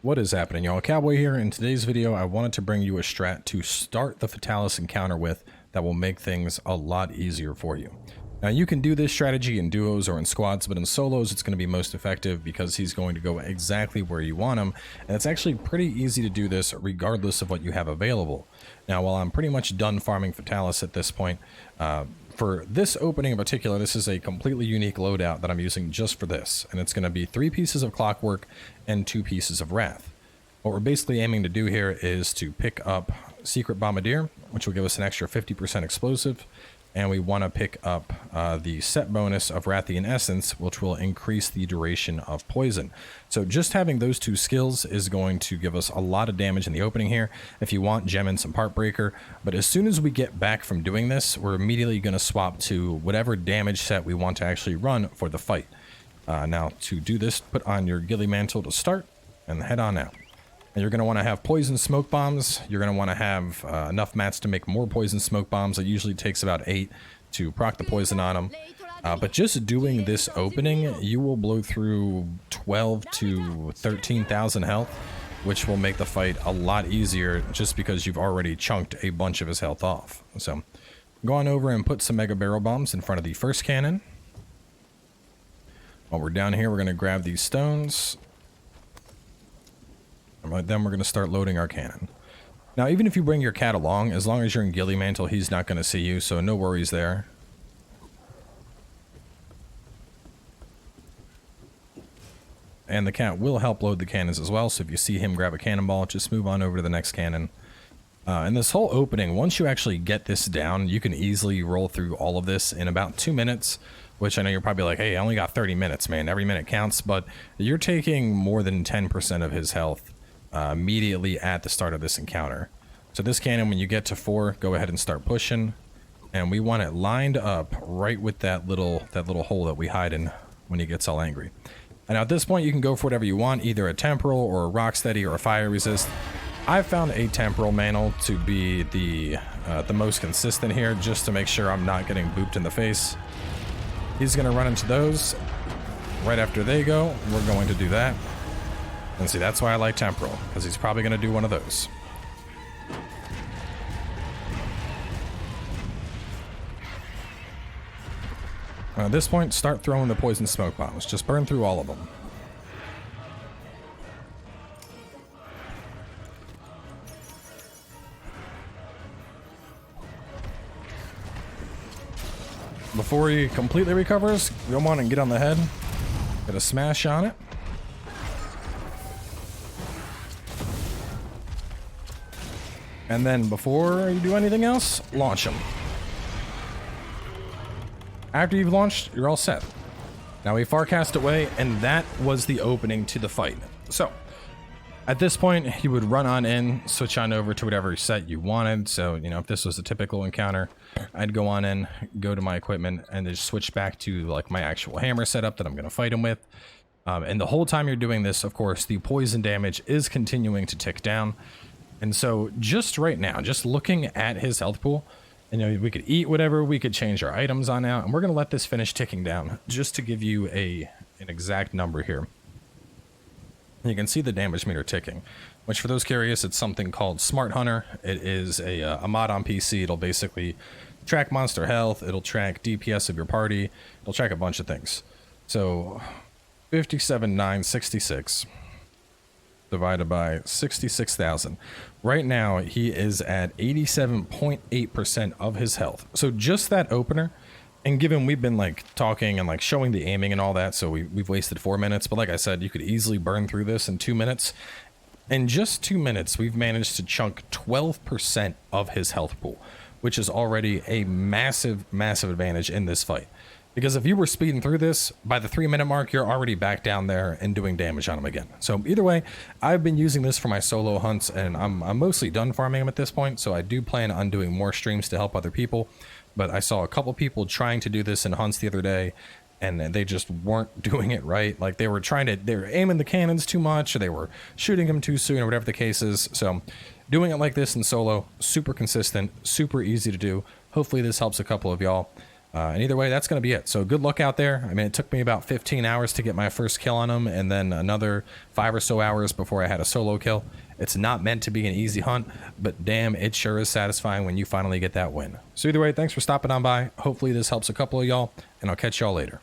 What is happening, y'all? Cowboy here. In today's video, I wanted to bring you a strat to start the Fatalis encounter with that will make things a lot easier for you. Now, you can do this strategy in duos or in squads, but in solos, it's going to be most effective because he's going to go exactly where you want him, and it's actually pretty easy to do this regardless of what you have available. Now, while I'm pretty much done farming Fatalis at this point, for this opening in particular, this is a completely unique loadout that I'm using just for this, and it's going to be 3 pieces of clockwork and 2 pieces of wrath. What we're basically aiming to do here is to pick up Secret Bombardier, which will give us an extra 50% explosive, and we want to pick up the set bonus of Wrathian Essence, which will increase the duration of poison. So just having those 2 skills is going to give us a lot of damage in the opening here. If you want, gem in some Partbreaker, but as soon as we get back from doing this, we're immediately going to swap to whatever damage set we want to actually run for the fight. Now, to do this, put on your Ghillie Mantle to start, and head on out. And you're going to want to have poison smoke bombs. You're going to want to have enough mats to make more poison smoke bombs. It usually takes about 8 to proc the poison on them. But just doing this opening, you will blow through 12 to 13,000 health, which will make the fight a lot easier just because you've already chunked a bunch of his health off. So go on over and put some mega barrel bombs in front of the first cannon. While we're down here, we're going to grab these stones. Right, then we're going to start loading our cannon. Now, even if you bring your cat along, as long as you're in Ghillie Mantle, he's not going to see you, so no worries there. And the cat will help load the cannons as well, so if you see him grab a cannonball, just move on over to the next cannon. And this whole opening, once you actually get this down, you can easily roll through all of this in about 2 minutes, which I know you're probably like, hey, I only got 30 minutes, man. Every minute counts, but you're taking more than 10% of his health immediately at the start of this encounter. So this cannon, when you get to 4, go ahead and start pushing, and we want it lined up right with that little hole that we hide in when he gets all angry. And at this point, you can go for whatever you want, either a temporal or a rock steady or a fire resist. I found a temporal mantle to be the most consistent here, just to make sure I'm not getting booped in the face. He's going to run into those. Right after they go, we're going to do that. And see, that's why I like temporal, because he's probably going to do one of those. At this point, start throwing the poison smoke bombs. Just burn through all of them. Before he completely recovers, go on and get on the head. Get a smash on it. And then before you do anything else, launch him. After you've launched, you're all set. Now we farcast away, and that was the opening to the fight. So, at this point, you would run on in, switch on over to whatever set you wanted. So, you know, if this was a typical encounter, I'd go on in, go to my equipment, and just switch back to like my actual hammer setup that I'm going to fight him with. And the whole time you're doing this, of course, the poison damage is continuing to tick down. And so just right now, just looking at his health pool, you know, we could eat whatever, we could change our items on out, and we're going to let this finish ticking down just to give you an exact number here. You can see the damage meter ticking, which for those curious, it's something called Smart Hunter. It is a mod on PC. It'll basically track monster health. It'll track DPS of your party. It'll track a bunch of things. So 57,966 divided by 66,000. Right now, he is at 87.8% of his health. So just that opener, and given we've been like talking and like showing the aiming and all that, so we've wasted 4 minutes, but like I said, you could easily burn through this in 2 minutes. In just 2 minutes, we've managed to chunk 12% of his health pool, which is already a massive, massive advantage in this fight. Because if you were speeding through this, by the 3 minute mark, you're already back down there and doing damage on him again. So either way, I've been using this for my solo hunts, and I'm mostly done farming him at this point, so I do plan on doing more streams to help other people. But I saw a couple people trying to do this in hunts the other day, and they just weren't doing it right. Like they were aiming the cannons too much, or they were shooting them too soon, or whatever the case is. So doing it like this in solo, super consistent, super easy to do. Hopefully this helps a couple of y'all. And either way, that's going to be it. So good luck out there. I mean, it took me about 15 hours to get my first kill on him, and then another 5 or so hours before I had a solo kill. It's not meant to be an easy hunt, but damn, it sure is satisfying when you finally get that win. So either way, thanks for stopping on by. Hopefully this helps a couple of y'all, and I'll catch y'all later.